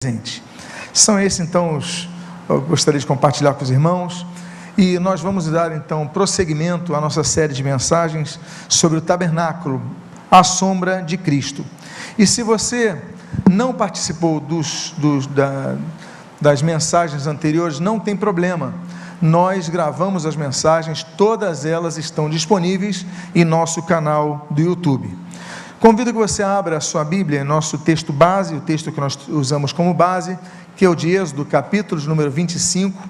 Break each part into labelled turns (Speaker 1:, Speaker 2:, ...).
Speaker 1: presente. São esses então eu gostaria de compartilhar com os irmãos, e nós vamos dar então prosseguimento à nossa série de mensagens sobre o tabernáculo, a sombra de Cristo. E se você não participou das mensagens anteriores, não tem problema, nós gravamos as mensagens, todas elas estão disponíveis em nosso canal do YouTube. Convido que você abra a sua Bíblia, nosso texto base, o texto que nós usamos como base, que é o de Êxodo, capítulo número 25,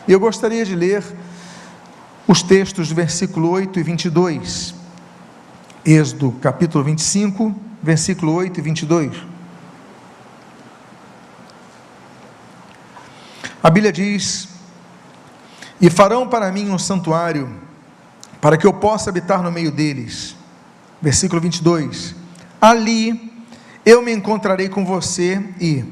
Speaker 1: e eu gostaria de ler os textos do versículo 8 e 22, Êxodo, capítulo 25, versículo 8 e 22, a Bíblia diz: e farão para mim um santuário, para que eu possa habitar no meio deles. Versículo 22, ali eu me encontrarei com você e,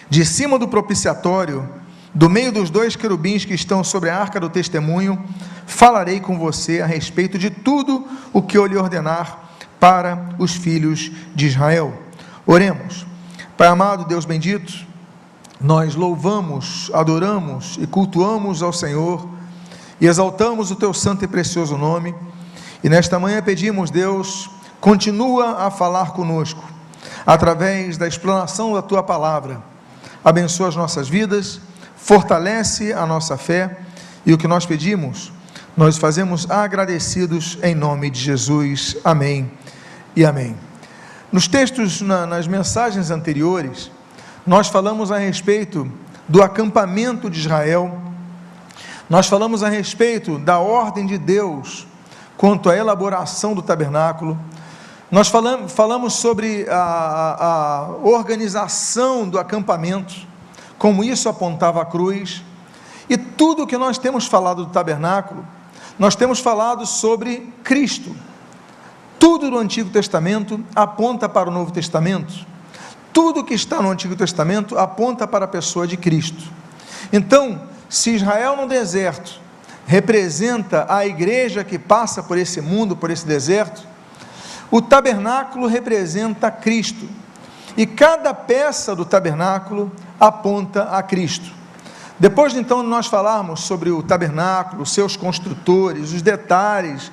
Speaker 1: de cima do propiciatório, do meio dos dois querubins que estão sobre a arca do testemunho, falarei com você a respeito de tudo o que eu lhe ordenar para os filhos de Israel. Oremos. Pai amado, Deus bendito, nós louvamos, adoramos e cultuamos ao Senhor e exaltamos o teu santo e precioso nome. E nesta manhã pedimos, Deus, continua a falar conosco, através da explanação da Tua Palavra, abençoa as nossas vidas, fortalece a nossa fé, e o que nós pedimos, nós fazemos agradecidos em nome de Jesus, amém e amém. Nos textos, nas mensagens anteriores, nós falamos a respeito do acampamento de Israel, nós falamos a respeito da ordem de Deus, quanto à elaboração do tabernáculo, nós falamos sobre a organização do acampamento, como isso apontava a cruz, e tudo que nós temos falado do tabernáculo, nós temos falado sobre Cristo. Tudo do Antigo Testamento aponta para o Novo Testamento, tudo que está no Antigo Testamento aponta para a pessoa de Cristo. Então, se Israel no deserto representa a igreja que passa por esse mundo, por esse deserto, o tabernáculo representa Cristo, e cada peça do tabernáculo aponta a Cristo. Depois de então nós falarmos sobre o tabernáculo, os seus construtores, os detalhes,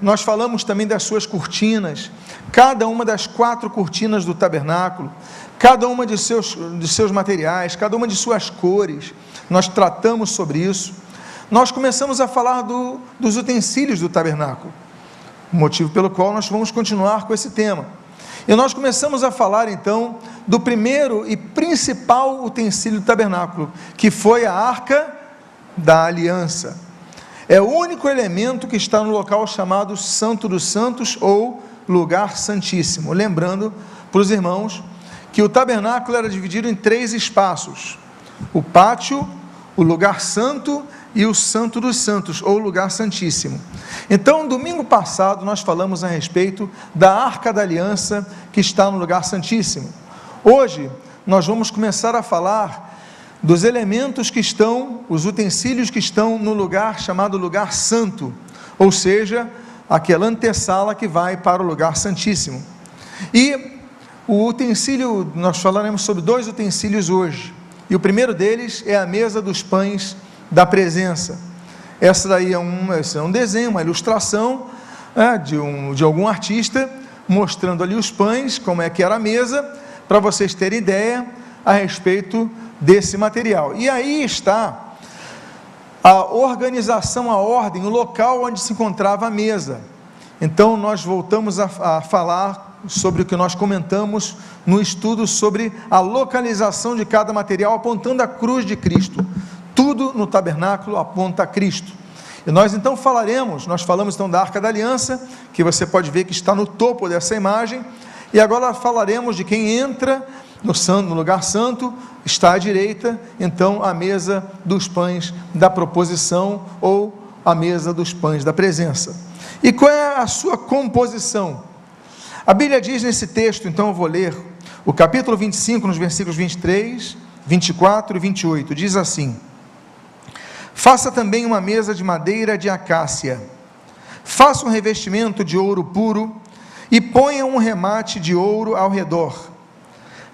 Speaker 1: nós falamos também das suas cortinas, cada uma das 4 cortinas do tabernáculo, cada uma de seus materiais, cada uma de suas cores, nós tratamos sobre isso. Nós começamos a falar dos utensílios do tabernáculo, motivo pelo qual nós vamos continuar com esse tema. E nós começamos a falar então do primeiro e principal utensílio do tabernáculo, que foi a Arca da Aliança. É o único elemento que está no local chamado Santo dos Santos ou Lugar Santíssimo. Lembrando para os irmãos que o tabernáculo era dividido em 3 espaços: o pátio, o lugar santo e o Santo dos Santos, ou Lugar Santíssimo. Então, domingo passado, nós falamos a respeito da Arca da Aliança, que está no Lugar Santíssimo. Hoje, nós vamos começar a falar dos elementos que estão, os utensílios que estão no lugar chamado Lugar Santo, ou seja, aquela antessala que vai para o Lugar Santíssimo. E o utensílio, nós falaremos sobre 2 utensílios hoje, e o primeiro deles é a mesa dos pães da presença. Essa daí é um desenho, uma ilustração de algum artista, mostrando ali os pães, como é que era a mesa, para vocês terem ideia a respeito desse material. E aí está a organização, a ordem, o local onde se encontrava a mesa. Então nós voltamos a falar sobre o que nós comentamos no estudo sobre a localização de cada material, apontando a cruz de Cristo. Tudo no tabernáculo aponta a Cristo. E nós então nós falamos então da Arca da Aliança, que você pode ver que está no topo dessa imagem, e agora falaremos de quem entra no lugar santo, está à direita, então a mesa dos pães da proposição, ou a mesa dos pães da presença. E qual é a sua composição? A Bíblia diz nesse texto, então eu vou ler o capítulo 25, nos versículos 23, 24 e 28, diz assim: faça também uma mesa de madeira de acácia, faça um revestimento de ouro puro, e ponha um remate de ouro ao redor.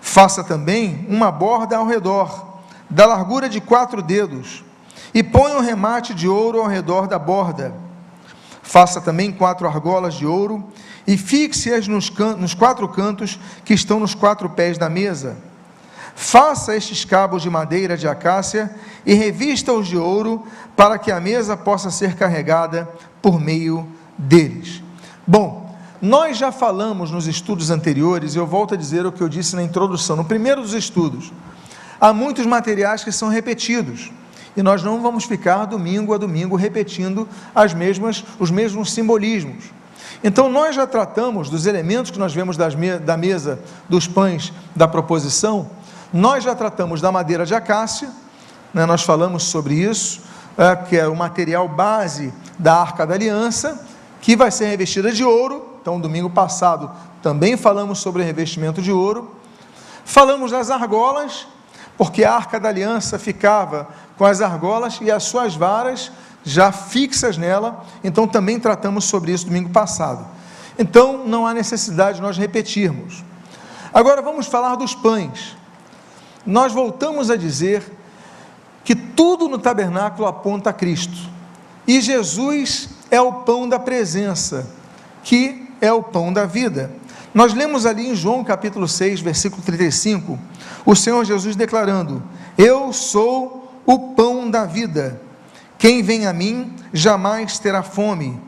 Speaker 1: Faça também uma borda ao redor, da largura de 4 dedos, e ponha um remate de ouro ao redor da borda. Faça também 4 argolas de ouro, e fixe-as nos 4 cantos que estão nos 4 pés da mesa. Faça estes cabos de madeira de acácia, e revista-os de ouro, para que a mesa possa ser carregada por meio deles. Bom, nós já falamos nos estudos anteriores, e eu volto a dizer o que eu disse na introdução, no primeiro dos estudos. Há muitos materiais que são repetidos, e nós não vamos ficar domingo a domingo repetindo os mesmos simbolismos. Então, nós já tratamos dos elementos que nós vemos da mesa dos pães da proposição, nós já tratamos da madeira de acácia, né, nós falamos sobre isso, que é o material base da Arca da Aliança, que vai ser revestida de ouro. Então, domingo passado, também falamos sobre o revestimento de ouro. Falamos das argolas, porque a Arca da Aliança ficava com as argolas e as suas varas já fixas nela, então também tratamos sobre isso domingo passado. Então, não há necessidade de nós repetirmos. Agora, vamos falar dos pães. Nós voltamos a dizer que tudo no tabernáculo aponta a Cristo, e Jesus é o pão da presença, que é o pão da vida. Nós lemos ali em João capítulo 6, versículo 35, o Senhor Jesus declarando: eu sou o pão da vida, quem vem a mim jamais terá fome,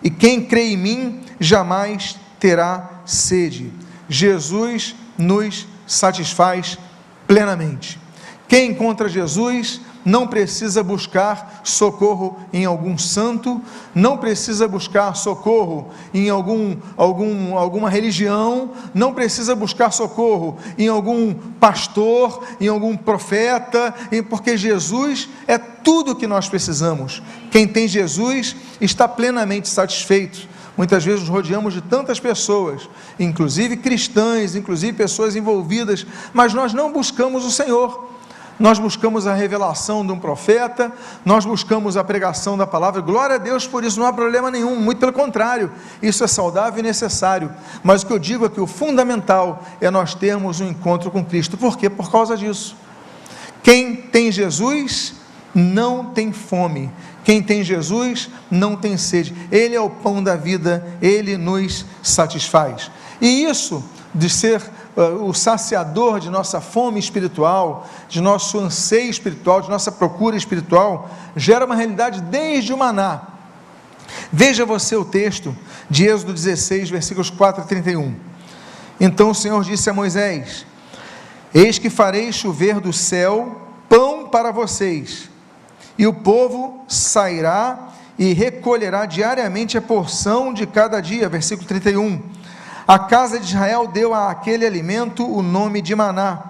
Speaker 1: e quem crê em mim jamais terá sede. Jesus nos satisfaz plenamente. Quem encontra Jesus não precisa buscar socorro em algum santo, não precisa buscar socorro em alguma religião, não precisa buscar socorro em algum pastor, em algum profeta, porque Jesus é tudo o que nós precisamos. Quem tem Jesus está plenamente satisfeito. Muitas vezes nos rodeamos de tantas pessoas, inclusive cristãs, inclusive pessoas envolvidas, mas nós não buscamos o Senhor. Nós buscamos a revelação de um profeta, nós buscamos a pregação da palavra. Glória a Deus por isso, não há problema nenhum, muito pelo contrário, isso é saudável e necessário. Mas o que eu digo é que o fundamental é nós termos um encontro com Cristo. Por quê? Por causa disso. Quem tem Jesus não tem fome, quem tem Jesus não tem sede. Ele é o pão da vida, Ele nos satisfaz. E isso de ser o saciador de nossa fome espiritual, de nosso anseio espiritual, de nossa procura espiritual, gera uma realidade desde o maná. Veja você o texto de Êxodo 16, versículos 4 a 31. Então o Senhor disse a Moisés: eis que farei chover do céu pão para vocês, e o povo sairá e recolherá diariamente a porção de cada dia. Versículo 31. A casa de Israel deu àquele alimento o nome de maná,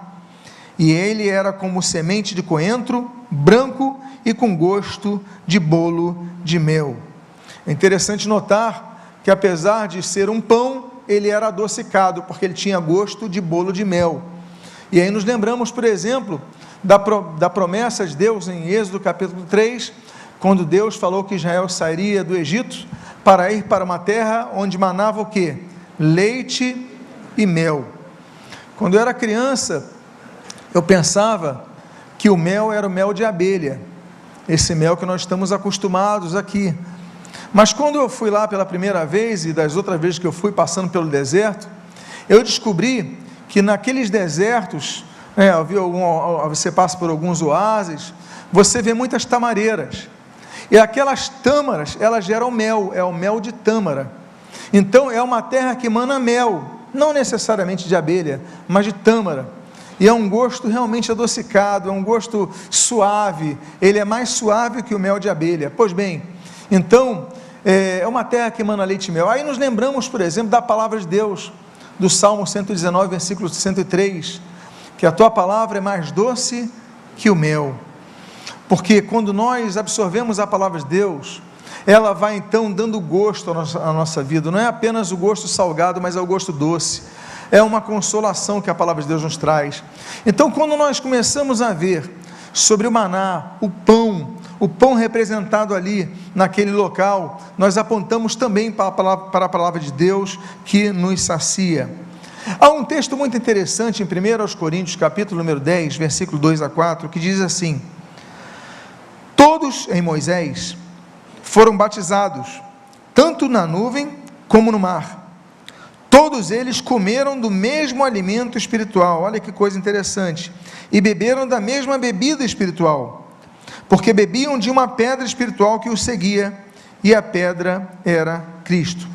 Speaker 1: e ele era como semente de coentro, branco e com gosto de bolo de mel. É interessante notar que, apesar de ser um pão, ele era adocicado, porque ele tinha gosto de bolo de mel. E aí nos lembramos, por exemplo, da promessa de Deus em Êxodo capítulo 3, quando Deus falou que Israel sairia do Egito para ir para uma terra onde manava o quê? Leite e mel. Quando eu era criança, eu pensava que o mel era o mel de abelha, esse mel que nós estamos acostumados aqui. Mas quando eu fui lá pela primeira vez, e das outras vezes que eu fui passando pelo deserto, eu descobri que naqueles desertos, você passa por alguns oásis, você vê muitas tamareiras, e aquelas tâmaras, elas geram mel, é o mel de tâmara. Então é uma terra que emana mel, não necessariamente de abelha, mas de tâmara, e é um gosto realmente adocicado, é um gosto suave, ele é mais suave que o mel de abelha. Pois bem, então é uma terra que emana leite e mel. Aí nos lembramos, por exemplo, da palavra de Deus, do Salmo 119, versículo 103, que a tua palavra é mais doce que o mel, porque quando nós absorvemos a palavra de Deus, ela vai então dando gosto à nossa vida, não é apenas o gosto salgado, mas é o gosto doce, é uma consolação que a palavra de Deus nos traz. Então, quando nós começamos a ver sobre o maná, o pão representado ali naquele local, nós apontamos também para a palavra de Deus que nos sacia. Há um texto muito interessante em 1 Coríntios, capítulo número 10, versículo 2 a 4, que diz assim: todos em Moisés foram batizados, tanto na nuvem como no mar. Todos eles comeram do mesmo alimento espiritual, olha que coisa interessante, e beberam da mesma bebida espiritual, porque bebiam de uma pedra espiritual que os seguia, e a pedra era Cristo.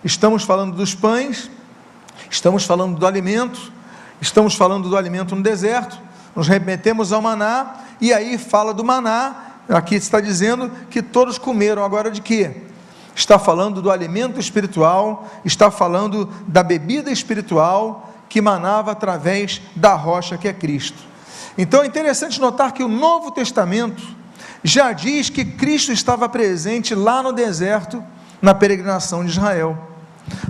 Speaker 1: Estamos falando dos pães, estamos falando do alimento, estamos falando do alimento no deserto, nos remetemos ao maná, e aí fala do maná, aqui está dizendo que todos comeram, agora de quê? Está falando do alimento espiritual, está falando da bebida espiritual que manava através da rocha que é Cristo. Então é interessante notar que o Novo Testamento já diz que Cristo estava presente lá no deserto, na peregrinação de Israel.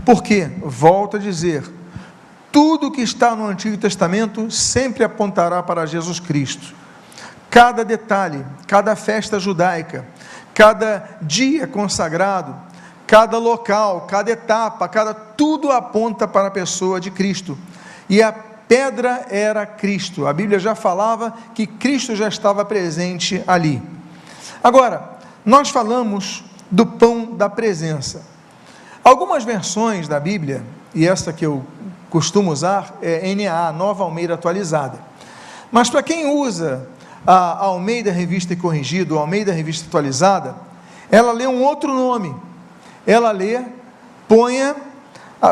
Speaker 1: Porque, volto a dizer, tudo que está no Antigo Testamento sempre apontará para Jesus Cristo. Cada detalhe, cada festa judaica, cada dia consagrado, cada local, cada etapa, tudo aponta para a pessoa de Cristo. E a pedra era Cristo. A Bíblia já falava que Cristo já estava presente ali. Agora, nós falamos do pão da presença. Algumas versões da Bíblia, e essa que eu costumo usar, é NAA, Nova Almeida Atualizada. Mas para quem usa a Almeida Revista e Corrigido, a Almeida Revista Atualizada, ela lê um outro nome. Ela lê: ponha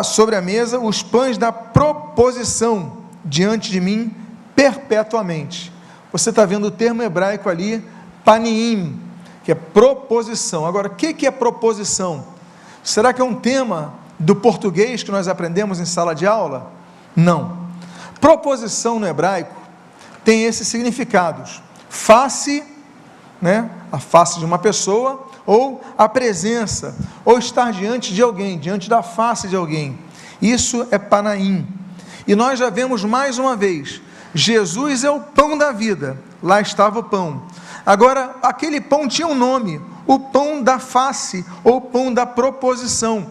Speaker 1: sobre a mesa os pães da proposição diante de mim perpetuamente. Você está vendo o termo hebraico ali, paniim, que é proposição. Agora, o que é proposição? Será que é um tema do português que nós aprendemos em sala de aula? Não. Proposição no hebraico tem esses significados: face, a face de uma pessoa, ou a presença, ou estar diante de alguém, diante da face de alguém. Isso é panaim. E nós já vemos mais uma vez, Jesus é o pão da vida, lá estava o pão. Agora, aquele pão tinha um nome, o pão da face, ou pão da proposição.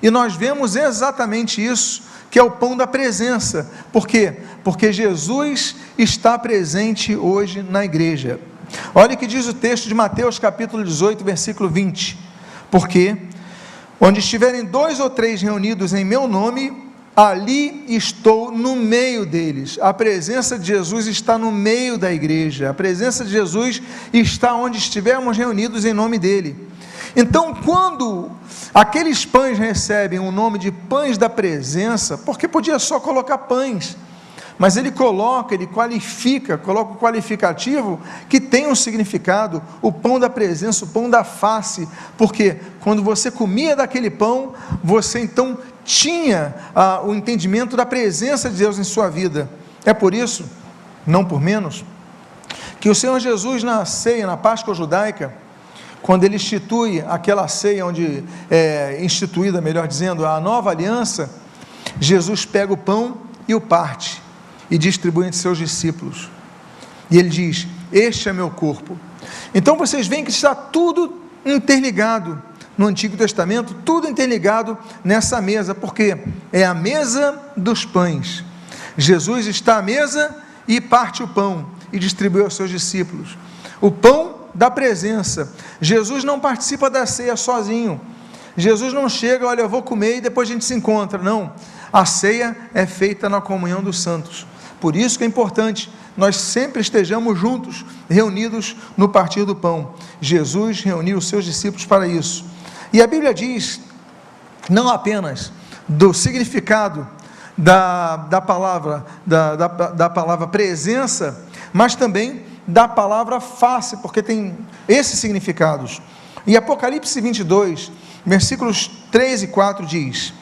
Speaker 1: E nós vemos exatamente isso, que é o pão da presença. Por quê? Porque Jesus está presente hoje na igreja. Olha o que diz o texto de Mateus capítulo 18, versículo 20. Porque onde estiverem 2 ou 3 reunidos em meu nome, ali estou no meio deles. A presença de Jesus está no meio da igreja. A presença de Jesus está onde estivermos reunidos em nome dele. Então, quando aqueles pães recebem o nome de pães da presença, porque podia só colocar pães, mas ele qualifica, coloca o qualificativo que tem um significado, o pão da presença, o pão da face, porque quando você comia daquele pão, você então tinha o entendimento da presença de Deus em sua vida. É por isso, não por menos, que o Senhor Jesus na ceia, na Páscoa judaica, quando ele institui aquela ceia, onde é instituída, melhor dizendo, a nova aliança, Jesus pega o pão e o parte, e distribui entre seus discípulos, e ele diz: este é meu corpo. Então vocês veem que está tudo interligado, no Antigo Testamento, tudo interligado nessa mesa, porque é a mesa dos pães. Jesus está à mesa e parte o pão, e distribui aos seus discípulos, o pão da presença. Jesus não participa da ceia sozinho, Jesus não chega, olha, eu vou comer e depois a gente se encontra, não, a ceia é feita na comunhão dos santos. Por isso que é importante nós sempre estejamos juntos, reunidos no partir do pão. Jesus reuniu os seus discípulos para isso. E a Bíblia diz, não apenas do significado da palavra presença, mas também da palavra face, porque tem esses significados. E Apocalipse 22, versículos 3 e 4 diz: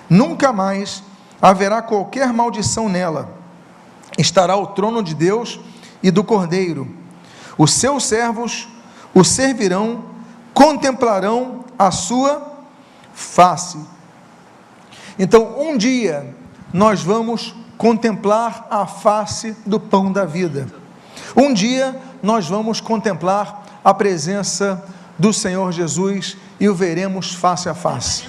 Speaker 1: nunca mais haverá qualquer maldição nela. Estará o trono de Deus e do Cordeiro. Os seus servos o servirão, contemplarão a sua face. Então, um dia, nós vamos contemplar a face do pão da vida. Um dia, nós vamos contemplar a presença do Senhor Jesus e o veremos face a face.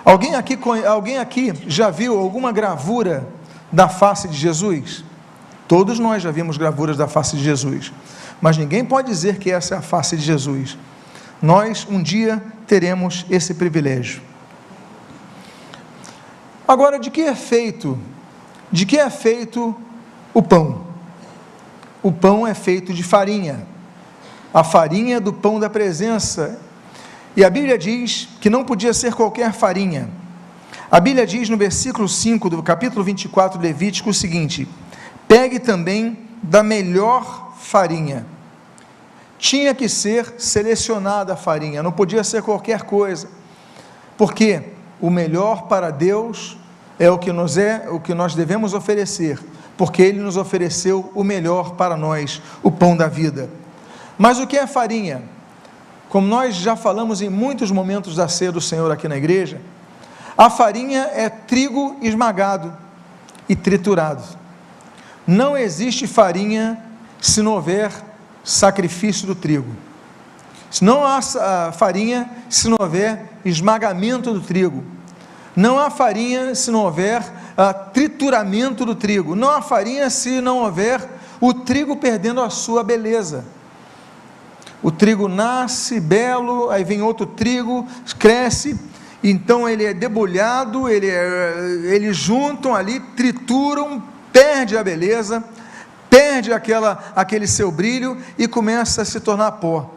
Speaker 1: Alguém aqui já viu alguma gravura da face de Jesus? Todos nós já vimos gravuras da face de Jesus, mas ninguém pode dizer que essa é a face de Jesus. Nós um dia teremos esse privilégio. Agora, de que é feito o pão? O pão é feito de farinha, a farinha do pão da presença. E a Bíblia diz que não podia ser qualquer farinha. A Bíblia diz no versículo 5 do capítulo 24 de Levítico o seguinte: pegue também da melhor farinha. Tinha que ser selecionada a farinha, não podia ser qualquer coisa, porque o melhor para Deus é o que nós devemos oferecer, porque Ele nos ofereceu o melhor para nós, o pão da vida. Mas o que é farinha? Como nós já falamos em muitos momentos da ceia do Senhor aqui na igreja, a farinha é trigo esmagado e triturado. Não existe farinha se não houver sacrifício do trigo. Não há farinha se não houver esmagamento do trigo. Não há farinha se não houver trituramento do trigo. Não há farinha se não houver o trigo perdendo a sua beleza. O trigo nasce belo, aí vem outro trigo, cresce, então ele é debulhado, eles juntam ali, trituram, perde a beleza, perde aquele seu brilho e começa a se tornar pó.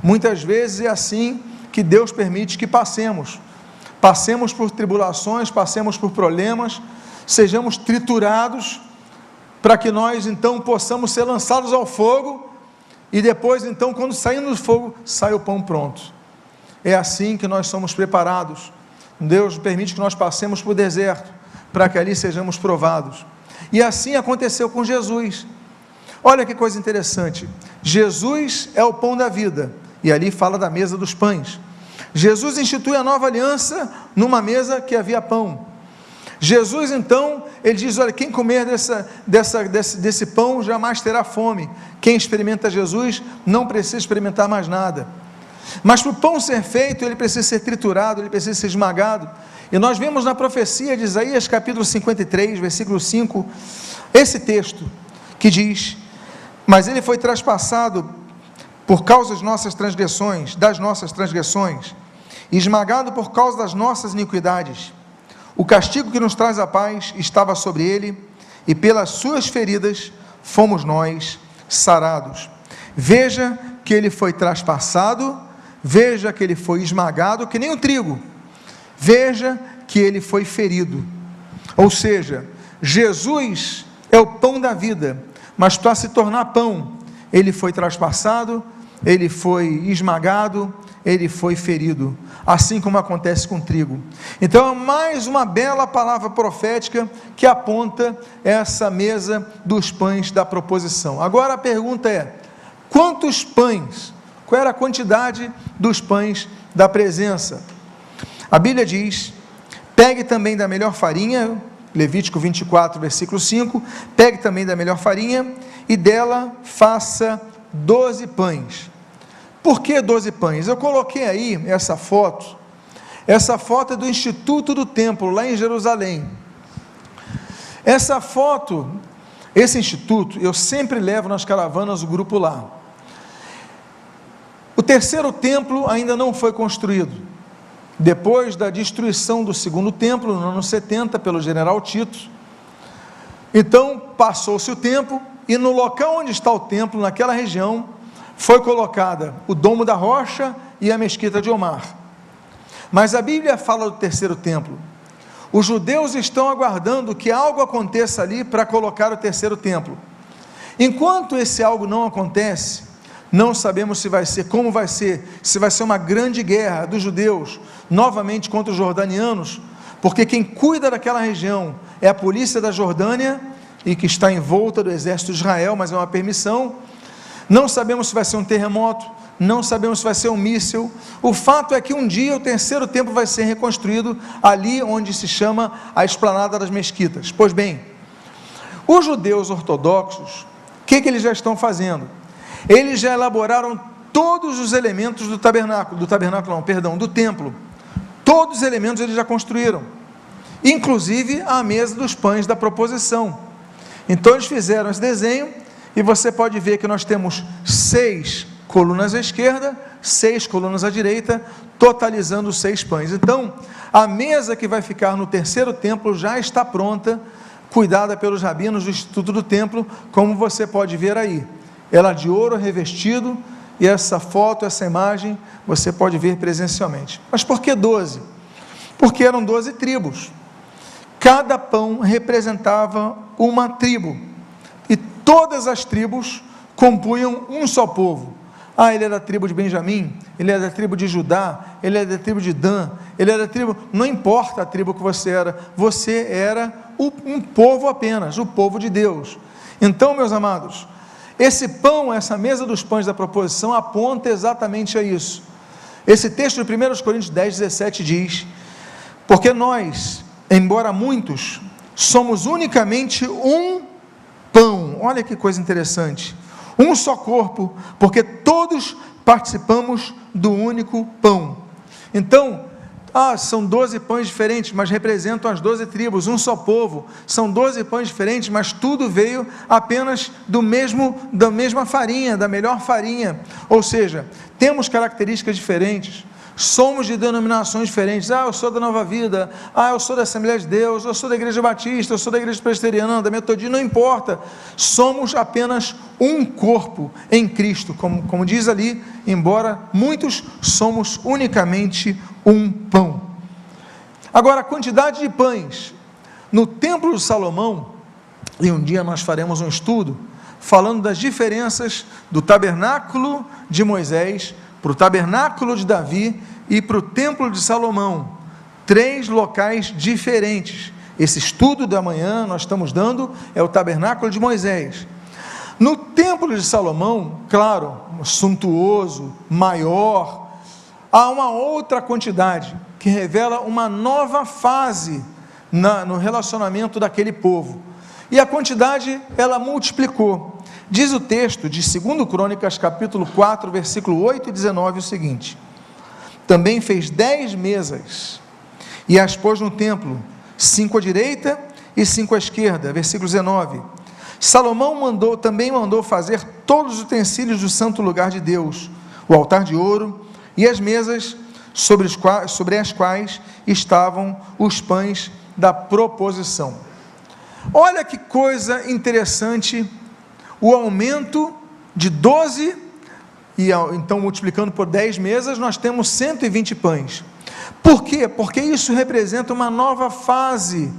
Speaker 1: Muitas vezes é assim que Deus permite que passemos por tribulações, passemos por problemas, sejamos triturados, para que nós então possamos ser lançados ao fogo, e depois então quando saímos do fogo, sai o pão pronto. É assim que nós somos preparados. Deus permite que nós passemos por deserto, para que ali sejamos provados. E assim aconteceu com Jesus. Olha que coisa interessante, Jesus é o pão da vida, e ali fala da mesa dos pães. Jesus institui a nova aliança numa mesa que havia pão. Jesus então, ele diz, olha, quem comer desse pão jamais terá fome. Quem experimenta Jesus não precisa experimentar mais nada. Mas para o pão ser feito, ele precisa ser triturado, ele precisa ser esmagado. E nós vemos na profecia de Isaías capítulo 53, versículo 5, esse texto que diz: mas ele foi traspassado por causa das nossas transgressões, e esmagado por causa das nossas iniquidades. O castigo que nos traz a paz estava sobre ele, e pelas suas feridas fomos nós sarados. Veja que ele foi traspassado, veja que ele foi esmagado, que nem o trigo, veja que ele foi ferido. Ou seja, Jesus é o pão da vida, mas para se tornar pão, ele foi traspassado, ele foi esmagado, ele foi ferido, assim como acontece com o trigo. Então é mais uma bela palavra profética que aponta essa mesa dos pães da proposição. Agora a pergunta é: quantos pães? Qual era a quantidade dos pães da presença? A Bíblia diz: pegue também da melhor farinha, Levítico 24, versículo 5, pegue também da melhor farinha, e dela faça 12 pães. Por que 12 pães? Eu coloquei aí essa foto é do Instituto do Templo, lá em Jerusalém. Essa foto, esse instituto, eu sempre levo nas caravanas o grupo lá. O terceiro templo ainda não foi construído. Depois da destruição do segundo templo, no ano 70, pelo general Tito, então passou-se o tempo, e no local onde está o templo, naquela região, foi colocada o Domo da Rocha e a Mesquita de Omar. Mas a Bíblia fala do terceiro templo. Os judeus estão aguardando que algo aconteça ali para colocar o terceiro templo. Enquanto esse algo não acontece, não sabemos se vai ser, como vai ser, se vai ser uma grande guerra dos judeus, novamente contra os jordanianos, porque quem cuida daquela região é a polícia da Jordânia, e que está em volta do exército de Israel, mas é uma permissão. Não sabemos se vai ser um terremoto, não sabemos se vai ser um míssil. O fato é que um dia o terceiro templo vai ser reconstruído ali onde se chama a Esplanada das Mesquitas. Pois bem, os judeus ortodoxos, o que eles já estão fazendo? Eles já elaboraram todos os elementos do templo. todos os elementos eles já construíram, inclusive a mesa dos pães da proposição. Então eles fizeram esse desenho, e você pode ver que nós temos 6 colunas à esquerda, 6 colunas à direita, totalizando 6 pães. Então, a mesa que vai ficar no terceiro templo já está pronta, cuidada pelos rabinos do Instituto do Templo, como você pode ver aí. Ela de ouro revestido, e essa foto, essa imagem, você pode ver presencialmente. Mas por que 12? Porque eram 12 tribos. Cada pão representava uma tribo, e todas as tribos compunham um só povo. Ele é da tribo de Benjamim, ele é da tribo de Judá, ele é da tribo de Dan, ele é da tribo... Não importa a tribo que você era um povo apenas, o povo de Deus. Então, meus amados, esse pão, essa mesa dos pães da proposição aponta exatamente a isso. Esse texto de 1 Coríntios 10, 17 diz: porque nós, embora muitos, somos unicamente um pão. Olha que coisa interessante. Um só corpo, porque todos participamos do único pão. Então, são 12 pães diferentes, mas representam as 12 tribos, um só povo. São 12 pães diferentes, mas tudo veio apenas da mesma farinha, da melhor farinha. Ou seja, temos características diferentes, somos de denominações diferentes. Eu sou da Nova Vida, eu sou da Assembleia de Deus, eu sou da Igreja Batista, eu sou da Igreja Presbiteriana, da Metodista, não importa. Somos apenas um corpo em Cristo, como diz ali, embora muitos, somos unicamente um pão. Agora, a quantidade de pães no Templo de Salomão, e um dia nós faremos um estudo falando das diferenças do tabernáculo de Moisés para o tabernáculo de Davi e para o templo de Salomão. 3 locais diferentes. Esse estudo da manhã nós estamos dando é o tabernáculo de Moisés. No templo de Salomão, claro, suntuoso, maior, há uma outra quantidade que revela uma nova fase no relacionamento daquele povo. E a quantidade, ela multiplicou. Diz o texto de 2 Crônicas, capítulo 4, versículo 8 e 19, o seguinte: também fez 10 mesas, e as pôs no templo, 5 à direita e 5 à esquerda. Versículo 19. Salomão também mandou fazer todos os utensílios do santo lugar de Deus, o altar de ouro e as mesas sobre as quais estavam os pães da proposição. Olha que coisa interessante, o aumento de 12, e então multiplicando por 10 mesas, nós temos 120 pães. Por quê? Porque isso representa uma nova fase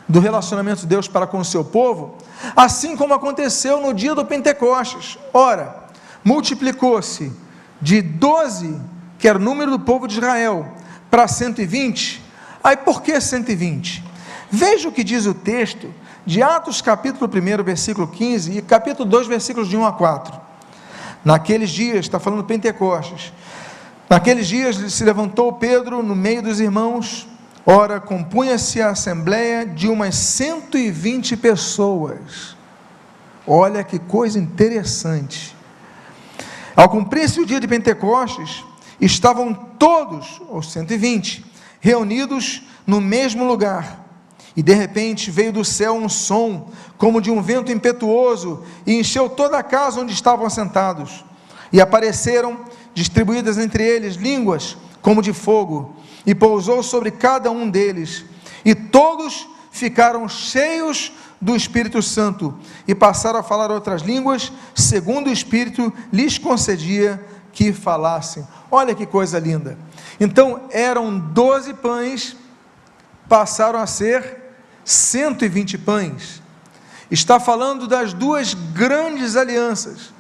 Speaker 1: do relacionamento de Deus para com o seu povo, assim como aconteceu no dia do Pentecostes. Ora, multiplicou-se de 12, que era o número do povo de Israel, para 120. Aí por que 120? Veja o que diz o texto de Atos capítulo 1, versículo 15, e capítulo 2, versículos de 1 a 4. Naqueles dias, está falando Pentecostes, naqueles dias se levantou Pedro no meio dos irmãos. Ora, compunha-se a assembleia de umas 120 pessoas. Olha que coisa interessante. Ao cumprir-se o dia de Pentecostes, estavam todos, os 120, reunidos no mesmo lugar. E de repente veio do céu um som, como de um vento impetuoso, e encheu toda a casa onde estavam assentados. E apareceram, distribuídas entre eles, línguas como de fogo, e pousou sobre cada um deles. E todos ficaram cheios do Espírito Santo, e passaram a falar outras línguas, segundo o Espírito lhes concedia que falassem. Olha que coisa linda. Então, eram 12 pães, passaram a ser 120 pães. Está falando das duas grandes alianças: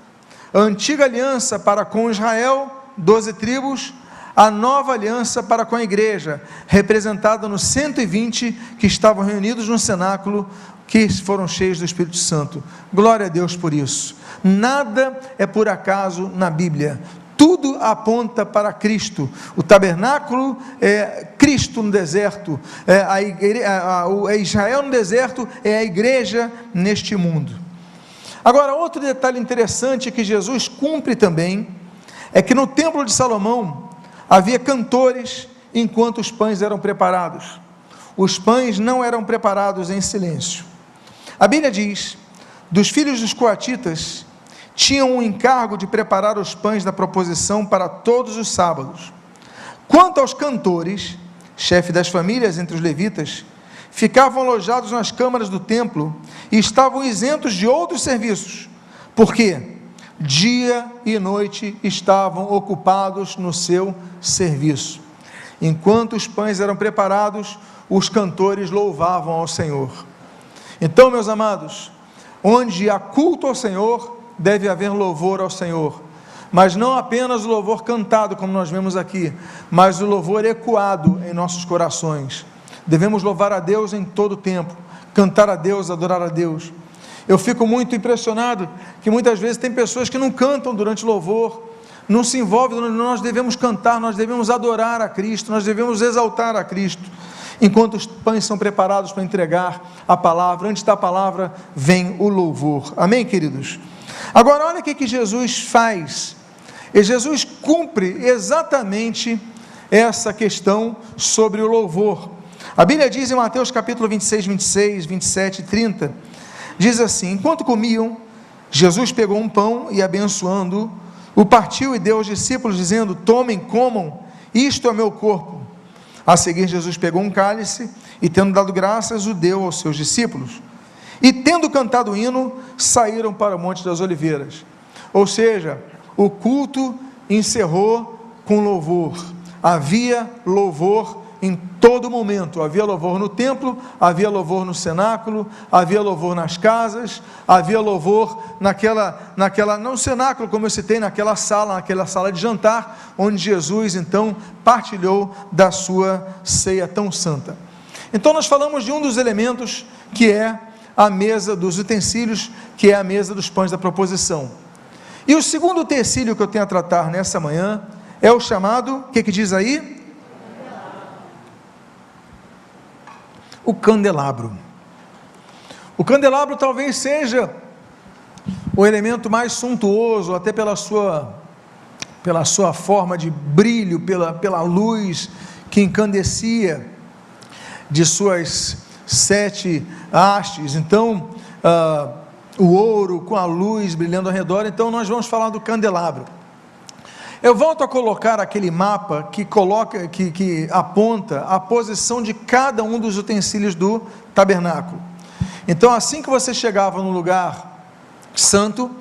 Speaker 1: a antiga aliança para com Israel, 12 tribos, a nova aliança para com a igreja, representada nos 120 que estavam reunidos no cenáculo, que foram cheios do Espírito Santo. Glória a Deus por isso. Nada é por acaso na Bíblia. Tudo aponta para Cristo. O tabernáculo é Cristo no deserto, Israel no deserto, é a igreja neste mundo. Agora, outro detalhe interessante que Jesus cumpre também, é que no templo de Salomão havia cantores enquanto os pães eram preparados. Os pães não eram preparados em silêncio. A Bíblia diz: dos filhos dos coatitas, tinham o encargo de preparar os pães da proposição para todos os sábados. Quanto aos cantores, chefe das famílias entre os levitas, ficavam alojados nas câmaras do templo e estavam isentos de outros serviços, porque dia e noite estavam ocupados no seu serviço. Enquanto os pães eram preparados, os cantores louvavam ao Senhor. Então, meus amados, onde há culto ao Senhor, deve haver louvor ao Senhor, mas não apenas o louvor cantado, como nós vemos aqui, mas o louvor ecoado em nossos corações. Devemos louvar a Deus em todo o tempo, cantar a Deus, adorar a Deus. Eu fico muito impressionado que muitas vezes tem pessoas que não cantam durante o louvor, não se envolvem. Nós devemos cantar, nós devemos adorar a Cristo, nós devemos exaltar a Cristo, enquanto os pães são preparados para entregar a palavra. Antes da palavra vem o louvor. Amém, queridos? Agora olha o que Jesus faz. E Jesus cumpre exatamente essa questão sobre o louvor. A Bíblia diz em Mateus capítulo 26, 26, 27 e 30, diz assim: enquanto comiam, Jesus pegou um pão e, abençoando-o, o partiu e deu aos discípulos, dizendo: tomem, comam, isto é meu corpo. A seguir, Jesus pegou um cálice e, tendo dado graças, o deu aos seus discípulos. E, tendo cantado o hino, saíram para o Monte das Oliveiras. Ou seja, o culto encerrou com louvor. Havia louvor em todo momento. Havia louvor no templo, havia louvor no cenáculo, havia louvor nas casas, havia louvor não cenáculo, como eu citei, naquela sala de jantar, onde Jesus então partilhou da sua ceia tão santa. Então nós falamos de um dos elementos, que é a mesa dos utensílios, que é a mesa dos pães da proposição. E o segundo utensílio que eu tenho a tratar nessa manhã é o chamado, o que diz aí? O candelabro. O candelabro talvez seja o elemento mais suntuoso, até pela sua forma de brilho, pela luz que encandecia de suas 7 hastes. Então, o ouro com a luz brilhando ao redor. Então nós vamos falar do candelabro. Eu volto a colocar aquele mapa que aponta a posição de cada um dos utensílios do tabernáculo. Então, assim que você chegava no lugar santo,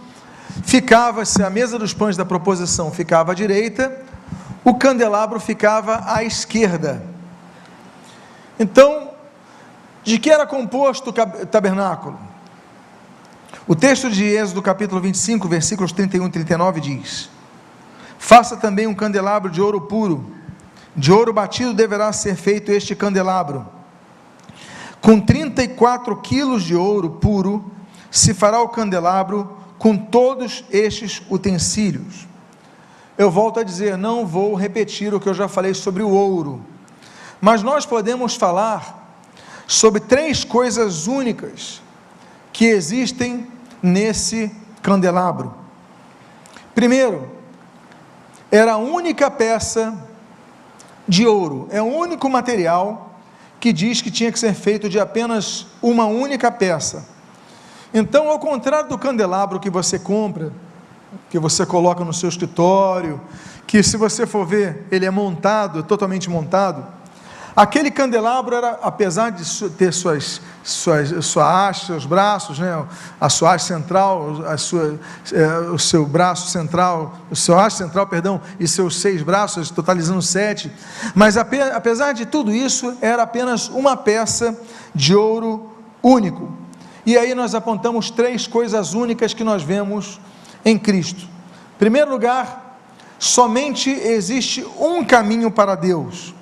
Speaker 1: ficava-se a mesa dos pães da proposição, ficava à direita, o candelabro ficava à esquerda. Então, de que era composto o tabernáculo? O texto de Êxodo capítulo 25, versículos 31 e 39 diz: faça também um candelabro de ouro puro, de ouro batido deverá ser feito este candelabro. Com 34 quilos de ouro puro se fará o candelabro com todos estes utensílios. Eu volto a dizer, não vou repetir o que eu já falei sobre o ouro, mas nós podemos falar sobre 3 coisas únicas que existem nesse candelabro. Primeiro, era a única peça de ouro, é o único material que diz que tinha que ser feito de apenas uma única peça. Então, ao contrário do candelabro que você compra, que você coloca no seu escritório, que se você for ver, ele é montado, totalmente montado, aquele candelabro era, apesar de ter sua haste, seus braços, né, a sua haste central, o seu braço central, o seu haste central, perdão, e seus 6 braços, totalizando 7, mas apesar de tudo isso, era apenas uma peça de ouro único. E aí nós apontamos 3 coisas únicas que nós vemos em Cristo. Em primeiro lugar, somente existe um caminho para Deus.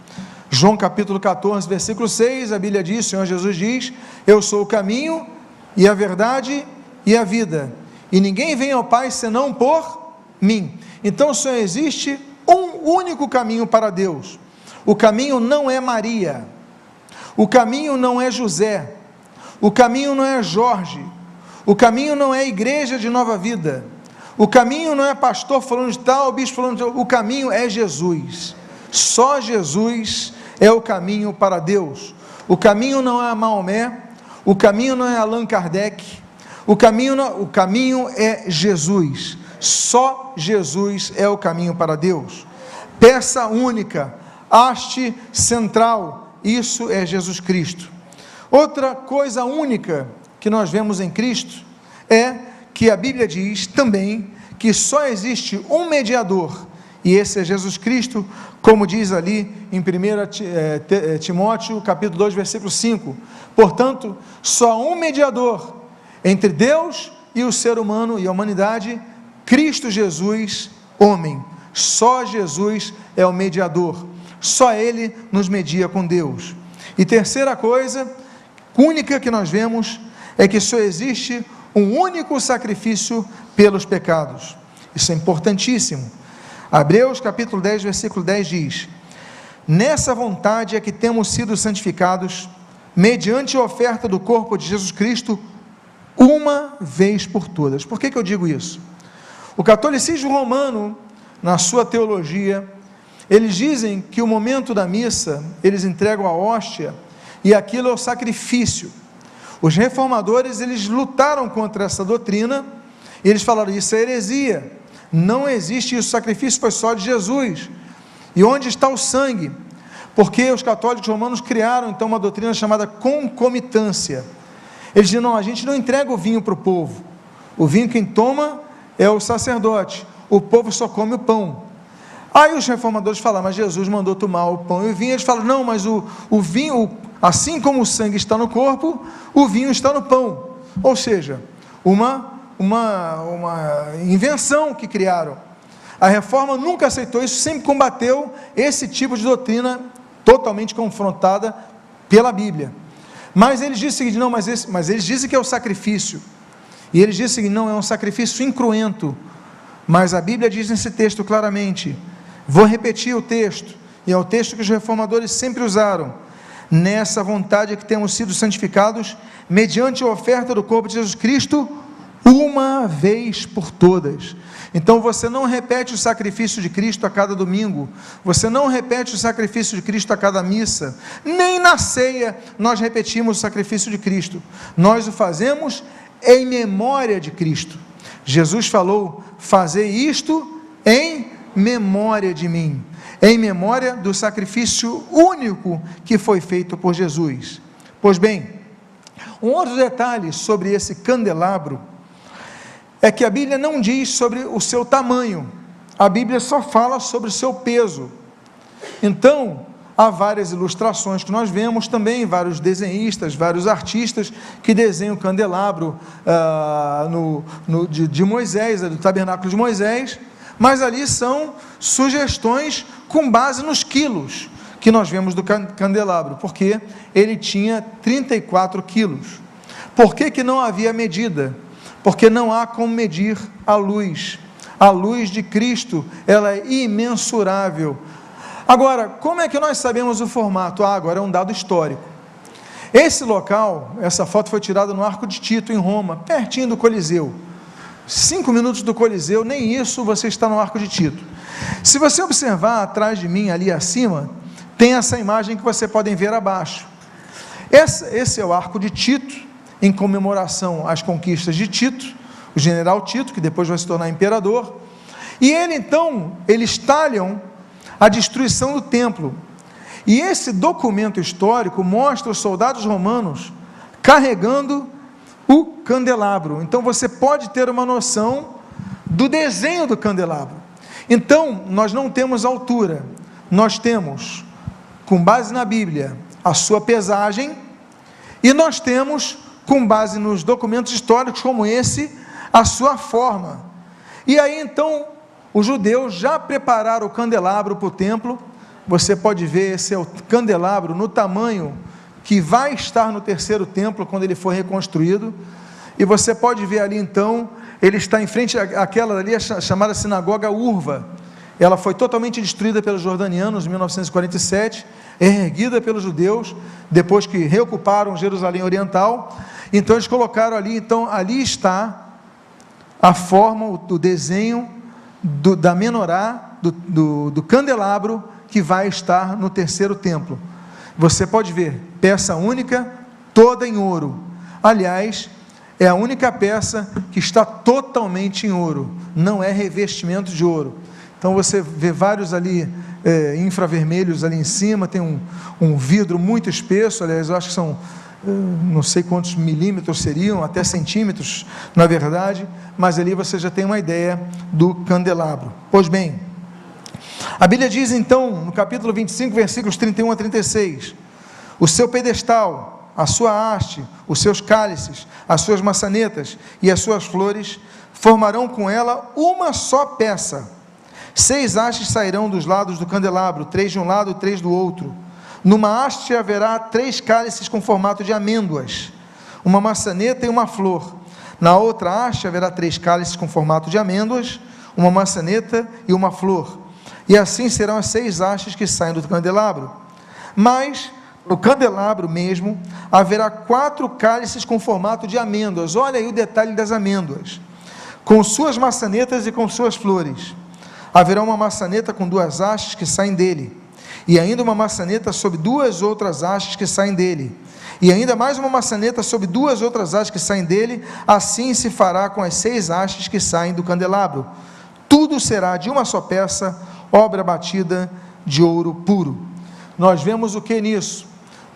Speaker 1: João capítulo 14, versículo 6, a Bíblia diz, o Senhor Jesus diz: eu sou o caminho e a verdade e a vida, e ninguém vem ao Pai senão por mim. Então só existe um único caminho para Deus. O caminho não é Maria, o caminho não é José, o caminho não é Jorge, o caminho não é a igreja de Nova Vida, o caminho não é pastor falando de tal, bispo falando de tal, o caminho é Jesus. Só Jesus é o caminho para Deus. O caminho não é Maomé, o caminho não é Allan Kardec, o caminho é Jesus. Só Jesus é o caminho para Deus. Peça única, haste central, isso é Jesus Cristo. Outra coisa única que nós vemos em Cristo é que a Bíblia diz também que só existe um mediador, e esse é Jesus Cristo, como diz ali em 1 Timóteo, capítulo 2, versículo 5. Portanto, só um mediador entre Deus e o ser humano e a humanidade, Cristo Jesus, homem. Só Jesus é o mediador, só Ele nos media com Deus. E terceira coisa, única que nós vemos, é que só existe um único sacrifício pelos pecados. Isso é importantíssimo. Hebreus capítulo 10, versículo 10 diz: nessa vontade é que temos sido santificados, mediante a oferta do corpo de Jesus Cristo, uma vez por todas. Por que eu digo isso? O catolicismo romano, na sua teologia, eles dizem que o momento da missa, eles entregam a hóstia, e aquilo é o sacrifício. Os reformadores, eles lutaram contra essa doutrina, e eles falaram, isso é heresia, não existe isso, o sacrifício foi só de Jesus. E onde está o sangue? Porque os católicos romanos criaram então uma doutrina chamada concomitância. Eles dizem, não, a gente não entrega o vinho para o povo, o vinho quem toma é o sacerdote, o povo só come o pão. Aí os reformadores falam, mas Jesus mandou tomar o pão e o vinho. Eles falam, não, mas o vinho, assim como o sangue está no corpo, o vinho está no pão. Ou seja, uma invenção que criaram. A Reforma nunca aceitou isso, sempre combateu esse tipo de doutrina totalmente confrontada pela Bíblia. Mas eles dizem o seguinte, não, mas eles dizem que é o sacrifício. E eles dizem o seguinte, não, é um sacrifício incruento. Mas a Bíblia diz nesse texto claramente, vou repetir o texto, e é o texto que os reformadores sempre usaram, nessa vontade é que temos sido santificados, mediante a oferta do corpo de Jesus Cristo, uma vez por todas. Então você não repete o sacrifício de Cristo a cada domingo, você não repete o sacrifício de Cristo a cada missa, nem na ceia nós repetimos o sacrifício de Cristo, nós o fazemos em memória de Cristo. Jesus falou, fazei isto em memória de mim, em memória do sacrifício único que foi feito por Jesus. Pois bem, um outro detalhe sobre esse candelabro, é que a Bíblia não diz sobre o seu tamanho, a Bíblia só fala sobre o seu peso. Então, há várias ilustrações que nós vemos também, vários desenhistas, vários artistas que desenham o candelabro de Moisés, do tabernáculo de Moisés, mas ali são sugestões com base nos quilos que nós vemos do candelabro, porque ele tinha 34 quilos. Por que não havia medida? Porque não há como medir a luz de Cristo, ela é imensurável. Agora, como é que nós sabemos o formato? Agora é um dado histórico. Esse local, essa foto foi tirada no Arco de Tito, em Roma, pertinho do Coliseu. 5 minutos do Coliseu, nem isso você está no Arco de Tito. Se você observar atrás de mim, ali acima, tem essa imagem que vocês podem ver abaixo. Esse é o Arco de Tito, em comemoração às conquistas de Tito, o general Tito, que depois vai se tornar imperador, e eles talham a destruição do templo, e esse documento histórico mostra os soldados romanos carregando o candelabro. Então você pode ter uma noção do desenho do candelabro. Então nós não temos altura, nós temos, com base na Bíblia, a sua pesagem, e nós temos, com base nos documentos históricos como esse, a sua forma. E aí então, os judeus já prepararam o candelabro para o templo. Você pode ver, esse é o candelabro no tamanho que vai estar no terceiro templo, quando ele for reconstruído, e você pode ver ali então, ele está em frente àquela ali, chamada Sinagoga Urva. Ela foi totalmente destruída pelos jordanianos em 1947, erguida pelos judeus, depois que reocuparam Jerusalém Oriental. Então eles colocaram ali, então ali está a forma, o desenho da menorá, do candelabro, que vai estar no terceiro templo. Você pode ver, peça única, toda em ouro. Aliás, é a única peça que está totalmente em ouro, não é revestimento de ouro. Então você vê vários ali infravermelhos ali em cima, tem um vidro muito espesso, aliás, eu acho que são não sei quantos milímetros seriam, até centímetros, na verdade, mas ali você já tem uma ideia do candelabro. Pois bem, a Bíblia diz então, no capítulo 25, versículos 31 a 36, o seu pedestal, a sua haste, os seus cálices, as suas maçanetas e as suas flores, formarão com ela uma só peça. 6 hastes sairão dos lados do candelabro, 3 de um lado e 3 do outro. Numa haste haverá 3 cálices com formato de amêndoas, uma maçaneta e uma flor. Na outra haste haverá 3 cálices com formato de amêndoas, uma maçaneta e uma flor. E assim serão as 6 hastes que saem do candelabro. Mas no candelabro mesmo haverá 4 cálices com formato de amêndoas. Olha aí o detalhe das amêndoas, com suas maçanetas e com suas flores. Haverá uma maçaneta com 2 hastes que saem dele, e ainda uma maçaneta sob 2 outras hastes que saem dele, e ainda mais uma maçaneta sob 2 outras hastes que saem dele. Assim se fará com as 6 hastes que saem do candelabro. Tudo será de uma só peça, obra batida de ouro puro. Nós vemos o que nisso?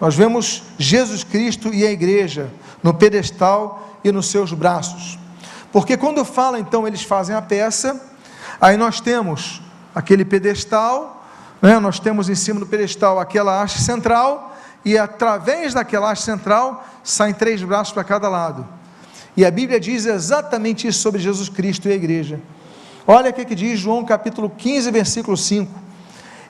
Speaker 1: Nós vemos Jesus Cristo e a igreja no pedestal e nos seus braços, porque quando fala então eles fazem a peça, aí nós temos aquele pedestal, nós temos em cima do pedestal aquela haste central, e através daquela haste central saem 3 braços para cada lado, e a Bíblia diz exatamente isso sobre Jesus Cristo e a igreja. Olha o que diz João capítulo 15, versículo 5,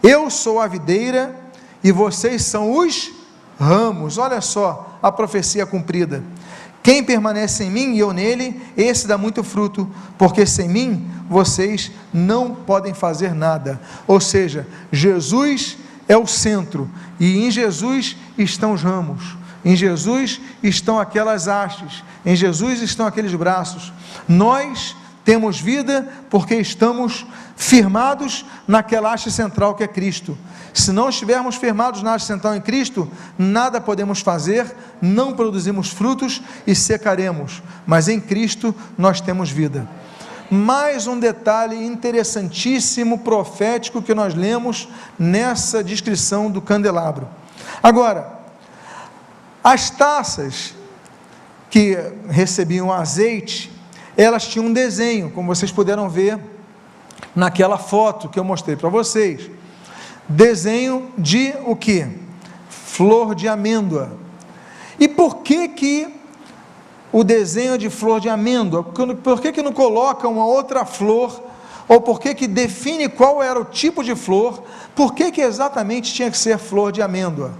Speaker 1: eu sou a videira e vocês são os ramos. Olha só a profecia cumprida. Quem permanece em mim e eu nele, esse dá muito fruto, porque sem mim vocês não podem fazer nada. Ou seja, Jesus é o centro, e em Jesus estão os ramos, em Jesus estão aquelas hastes, em Jesus estão aqueles braços. Nós temos vida porque estamos firmados naquela haste central que é Cristo. Se não estivermos firmados na haste central em Cristo, nada podemos fazer, não produzimos frutos e secaremos, mas em Cristo nós temos vida. Mais um detalhe interessantíssimo, profético, que nós lemos nessa descrição do candelabro. Agora, as taças que recebiam azeite, elas tinham um desenho, como vocês puderam ver naquela foto que eu mostrei para vocês. Desenho de o que? Flor de amêndoa. E por que o desenho de flor de amêndoa? Por que não coloca uma outra flor? Ou por que define qual era o tipo de flor? Por que exatamente tinha que ser flor de amêndoa?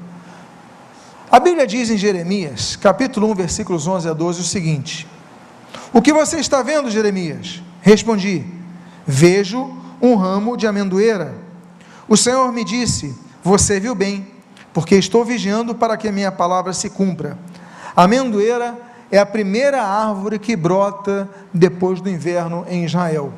Speaker 1: A Bíblia diz em Jeremias, capítulo 1, versículos 11 a 12, o seguinte: o que você está vendo, Jeremias? Respondi: vejo um ramo de amendoeira. O Senhor me disse: você viu bem, porque estou vigiando para que a minha palavra se cumpra. A amendoeira é a primeira árvore que brota depois do inverno em Israel.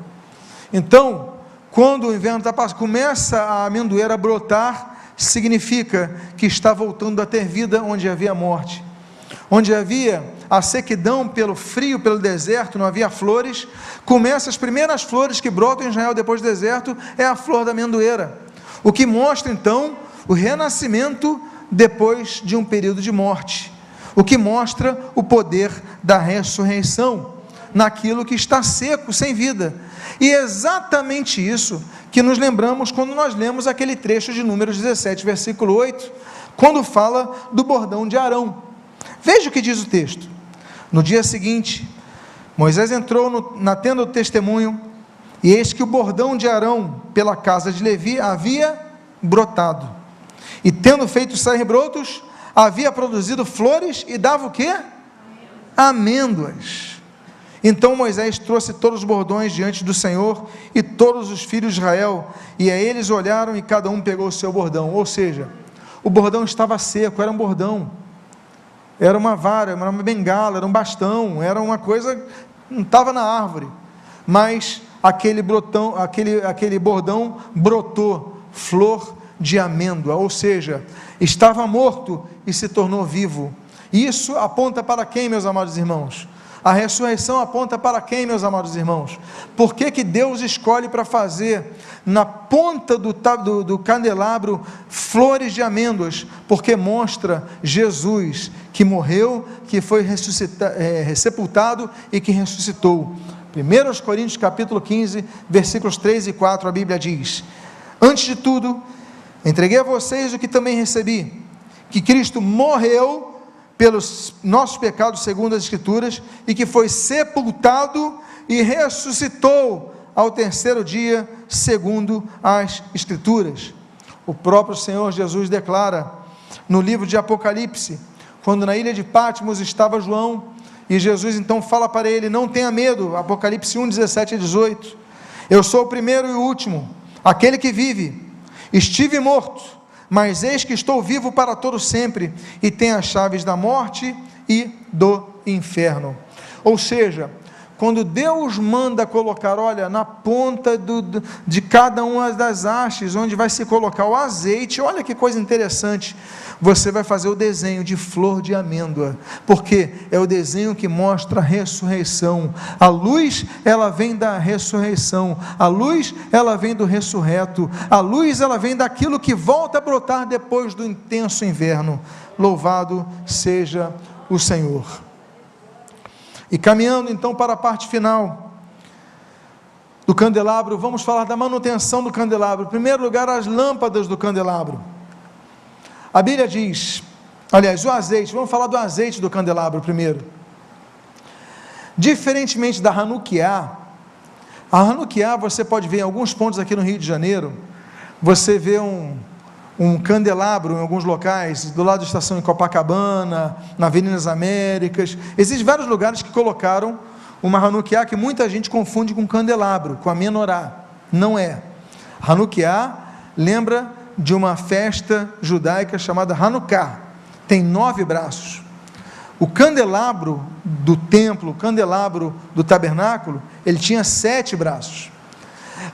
Speaker 1: Então, quando o inverno está passando, começa a amendoeira a brotar, significa que está voltando a ter vida onde havia morte. Onde havia a sequidão pelo frio, pelo deserto, não havia flores, começa as primeiras flores que brotam em Israel depois do deserto, é a flor da amendoeira. O que mostra então o renascimento depois de um período de morte, o que mostra o poder da ressurreição naquilo que está seco, sem vida. E é exatamente isso que nos lembramos quando nós lemos aquele trecho de Números 17, versículo 8, quando fala do bordão de Arão. Veja o que diz o texto: no dia seguinte, Moisés entrou na tenda do testemunho, e eis que o bordão de Arão pela casa de Levi havia brotado, e tendo feito sair brotos, havia produzido flores e dava o quê? Amêndoas. Então Moisés trouxe todos os bordões diante do Senhor e todos os filhos de Israel, e a eles olharam e cada um pegou o seu bordão. Ou seja, o bordão estava seco, era um bordão, era uma vara, era uma bengala, era um bastão, era uma coisa, não estava na árvore, mas aquele bordão brotou flor de amêndoa, ou seja, estava morto e se tornou vivo. Isso aponta para quem, meus amados irmãos? A ressurreição aponta para quem, meus amados irmãos? Por que Deus escolhe para fazer na ponta do candelabro flores de amêndoas? Porque mostra Jesus, que morreu, que foi sepultado e que ressuscitou. 1 Coríntios capítulo 15, versículos 3 e 4, a Bíblia diz: antes de tudo, entreguei a vocês o que também recebi, que Cristo morreu pelos nossos pecados segundo as Escrituras, e que foi sepultado e ressuscitou ao terceiro dia segundo as Escrituras. O próprio Senhor Jesus declara no livro de Apocalipse, quando na ilha de Patmos estava João, e Jesus então fala para ele: não tenha medo, Apocalipse 1, 17 e 18, eu sou o primeiro e o último, aquele que vive. Estive morto, mas eis que estou vivo para todo sempre, e tenho as chaves da morte e do inferno. Ou seja, quando Deus manda colocar, olha, na ponta de cada uma das hastes, onde vai se colocar o azeite, olha que coisa interessante, você vai fazer o desenho de flor de amêndoa, porque é o desenho que mostra a ressurreição. A luz, ela vem da ressurreição, a luz, ela vem do ressurreto, a luz, ela vem daquilo que volta a brotar depois do intenso inverno. Louvado seja o Senhor. E caminhando então para a parte final do candelabro, vamos falar da manutenção do candelabro. Em primeiro lugar, as lâmpadas do candelabro. A Bíblia diz, aliás, o azeite, vamos falar do azeite do candelabro primeiro. Diferentemente da Hanukkah, a Hanukkah você pode ver em alguns pontos aqui no Rio de Janeiro, você vê um candelabro em alguns locais, do lado da estação em Copacabana, na Avenida das Américas. Existem vários lugares que colocaram uma Hanukkah que muita gente confunde com candelabro, com a menorá. Não é. Hanukkah lembra de uma festa judaica chamada Hanukkah, tem 9 braços. O candelabro do templo, o candelabro do tabernáculo, ele tinha 7 braços.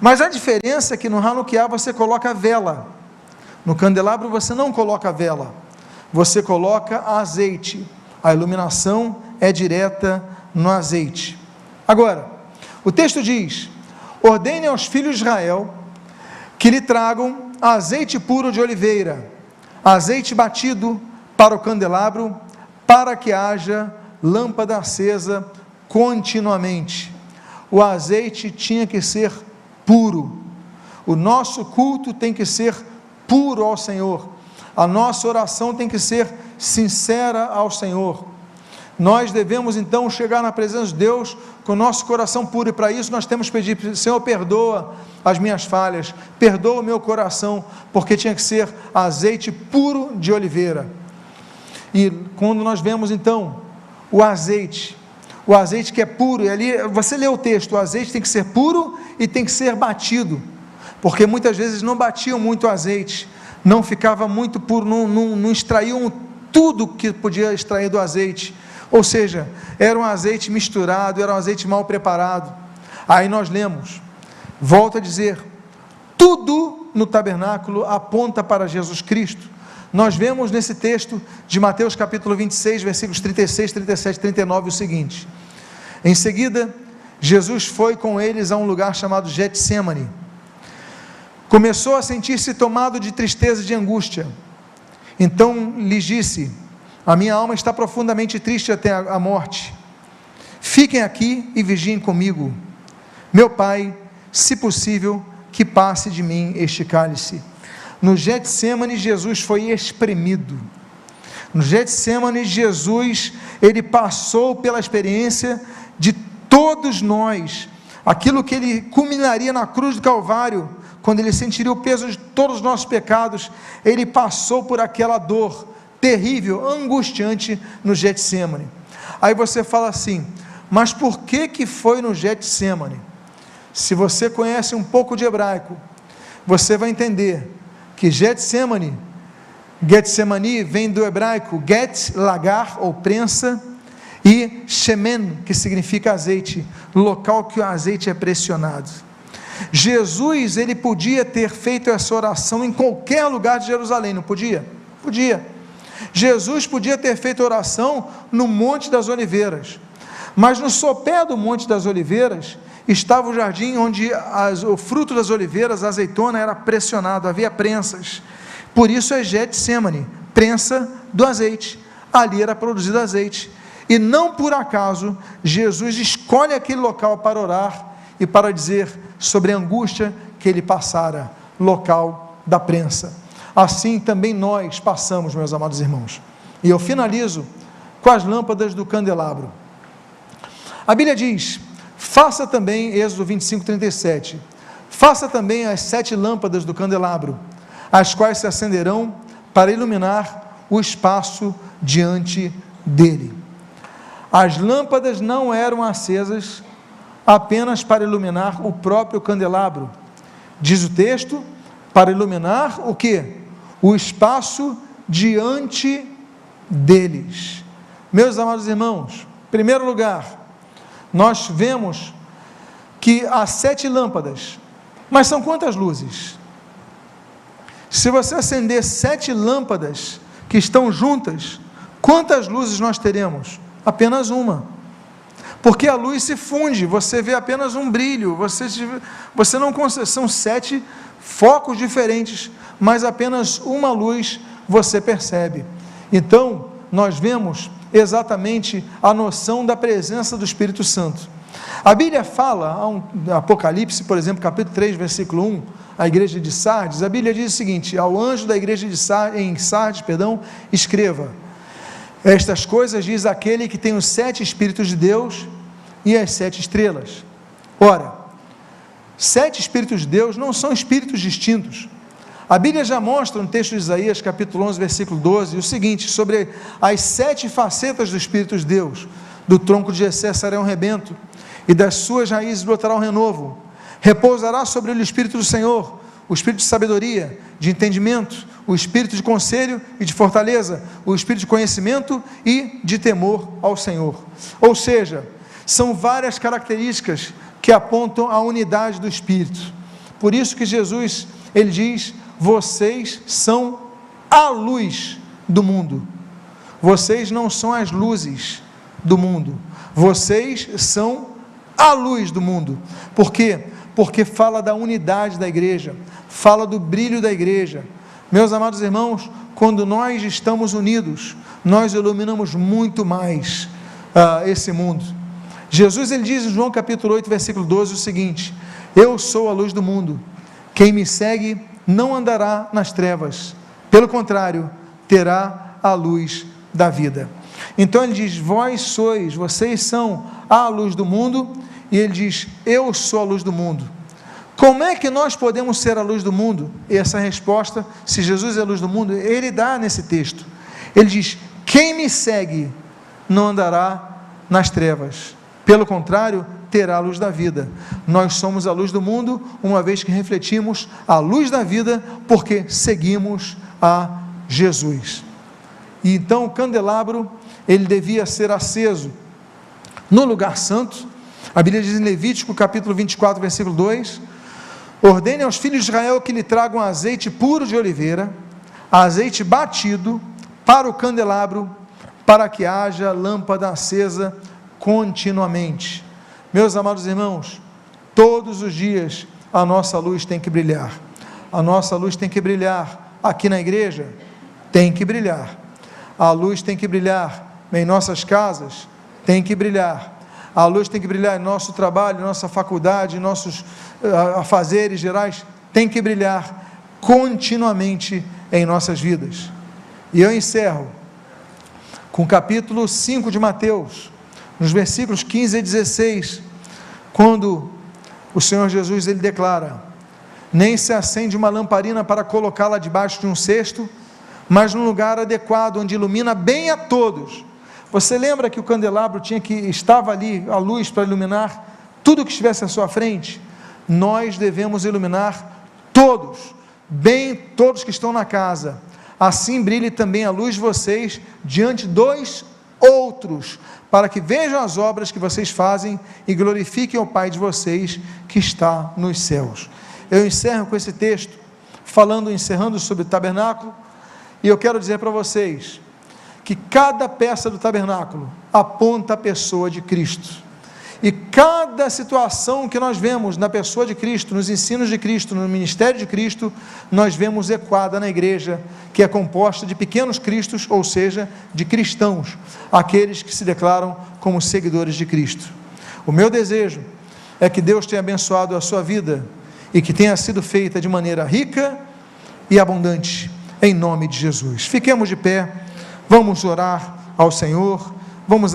Speaker 1: Mas a diferença é que no Hanukkah você coloca vela, no candelabro você não coloca vela, você coloca azeite, a iluminação é direta no azeite. Agora, o texto diz: ordene aos filhos de Israel que lhe tragam azeite puro de oliveira, azeite batido para o candelabro, para que haja lâmpada acesa continuamente. O azeite tinha que ser puro, o nosso culto tem que ser puro ao Senhor, a nossa oração tem que ser sincera ao Senhor. Nós devemos então chegar na presença de Deus com o nosso coração puro, e para isso nós temos que pedir: Senhor, perdoa as minhas falhas, perdoa o meu coração, porque tinha que ser azeite puro de oliveira. E quando nós vemos então o azeite que é puro, e ali você lê o texto, o azeite tem que ser puro e tem que ser batido, porque muitas vezes não batiam muito o azeite, não ficava muito puro, não extraíam tudo que podia extrair do azeite, ou seja, era um azeite misturado, era um azeite mal preparado. Aí nós lemos, volto a dizer, tudo no tabernáculo aponta para Jesus Cristo. Nós vemos nesse texto de Mateus capítulo 26, versículos 36, 37, 39, o seguinte: em seguida, Jesus foi com eles a um lugar chamado Getsêmani. Começou a sentir-se tomado de tristeza e de angústia. Então lhes disse: a minha alma está profundamente triste até a morte. Fiquem aqui e vigiem comigo. Meu Pai, se possível, que passe de mim este cálice. No Getsêmani, Jesus foi espremido. No Getsêmani, Jesus, ele passou pela experiência de todos nós, aquilo que ele culminaria na cruz do Calvário, quando ele sentiria o peso de todos os nossos pecados. Ele passou por aquela dor terrível, angustiante no Getsêmani. Aí você fala assim: mas por que foi no Getsêmani? Se você conhece um pouco de hebraico, você vai entender que Getsemani vem do hebraico get, lagar ou prensa, e shemen, que significa azeite, local que o azeite é pressionado. Jesus, ele podia ter feito essa oração em qualquer lugar de Jerusalém, não podia? Podia. Jesus podia ter feito oração no Monte das Oliveiras, mas no sopé do Monte das Oliveiras estava o jardim onde o fruto das oliveiras, a azeitona, era pressionado, havia prensas. Por isso é Getsêmani, prensa do azeite. Ali era produzido azeite. E não por acaso Jesus escolhe aquele local para orar e para dizer sobre a angústia que ele passara, local da prensa. Assim também nós passamos, meus amados irmãos. E eu finalizo com as lâmpadas do candelabro. A Bíblia diz: faça também, Êxodo 25, 37, faça também as 7 lâmpadas do candelabro, as quais se acenderão para iluminar o espaço diante dele. As lâmpadas não eram acesas apenas para iluminar o próprio candelabro, diz o texto, para iluminar o quê? O espaço diante deles. Meus amados irmãos, em primeiro lugar, nós vemos que há 7 lâmpadas, mas são quantas luzes? Se você acender 7 lâmpadas que estão juntas, quantas luzes nós teremos? Apenas uma, porque a luz se funde, você vê apenas um brilho, você não consegue, são 7 focos diferentes, mas apenas uma luz você percebe. Então, nós vemos exatamente a noção da presença do Espírito Santo. A Bíblia fala, Apocalipse, por exemplo, capítulo 3, versículo 1, a igreja de Sardes, a Bíblia diz o seguinte: ao anjo da igreja em Sardes, escreva: estas coisas diz aquele que tem os 7 Espíritos de Deus e as 7 estrelas. Ora, 7 Espíritos de Deus não são espíritos distintos. A Bíblia já mostra no texto de Isaías, capítulo 11, versículo 12, o seguinte, sobre as 7 facetas do Espírito de Deus: do tronco de Jessé sairá um rebento, e das suas raízes brotará um renovo, repousará sobre ele o Espírito do Senhor, o Espírito de sabedoria, de entendimento, o Espírito de conselho e de fortaleza, o Espírito de conhecimento e de temor ao Senhor. Ou seja, são várias características que apontam a unidade do Espírito. Por isso que Jesus, ele diz: vocês são a luz do mundo. Vocês não são as luzes do mundo. Vocês são a luz do mundo. Por quê? Porque fala da unidade da igreja, fala do brilho da igreja. Meus amados irmãos, quando nós estamos unidos, nós iluminamos muito mais esse mundo. Jesus, ele diz em João capítulo 8, versículo 12 o seguinte: eu sou a luz do mundo, quem me segue não andará nas trevas, pelo contrário, terá a luz da vida. Então ele diz: vocês são a luz do mundo, e ele diz: eu sou a luz do mundo. Como é que nós podemos ser a luz do mundo? E essa resposta, se Jesus é a luz do mundo, ele dá nesse texto. Ele diz: quem me segue não andará nas trevas, pelo contrário, terá a luz da vida. Nós somos a luz do mundo, uma vez que refletimos a luz da vida, porque seguimos a Jesus. E então o candelabro, ele devia ser aceso no lugar santo. A Bíblia diz em Levítico capítulo 24, versículo 2: ordene aos filhos de Israel que lhe tragam azeite puro de oliveira, azeite batido para o candelabro, para que haja lâmpada acesa continuamente. Meus amados irmãos, todos os dias a nossa luz tem que brilhar. A nossa luz tem que brilhar aqui na igreja, tem que brilhar. A luz tem que brilhar em nossas casas, tem que brilhar. A luz tem que brilhar em nosso trabalho, em nossa faculdade, em nossos afazeres gerais, tem que brilhar continuamente em nossas vidas. E eu encerro com o capítulo 5 de Mateus, nos versículos 15 e 16, quando o Senhor Jesus, ele declara: nem se acende uma lamparina para colocá-la debaixo de um cesto, mas num lugar adequado, onde ilumina bem a todos. Você lembra que o candelabro estava ali, a luz para iluminar tudo que estivesse à sua frente? Nós devemos iluminar todos, bem todos que estão na casa. Assim brilhe também a luz de vocês diante dos outros, para que vejam as obras que vocês fazem e glorifiquem o Pai de vocês que está nos céus. Eu encerro com esse texto, encerrando sobre o tabernáculo, e eu quero dizer para vocês, que cada peça do tabernáculo aponta a pessoa de Cristo, e cada situação que nós vemos na pessoa de Cristo, nos ensinos de Cristo, no ministério de Cristo, nós vemos ecoada na igreja, que é composta de pequenos cristos, ou seja, de cristãos, aqueles que se declaram como seguidores de Cristo. O meu desejo é que Deus tenha abençoado a sua vida, e que tenha sido feita de maneira rica e abundante, em nome de Jesus. Fiquemos de pé, vamos orar ao Senhor, vamos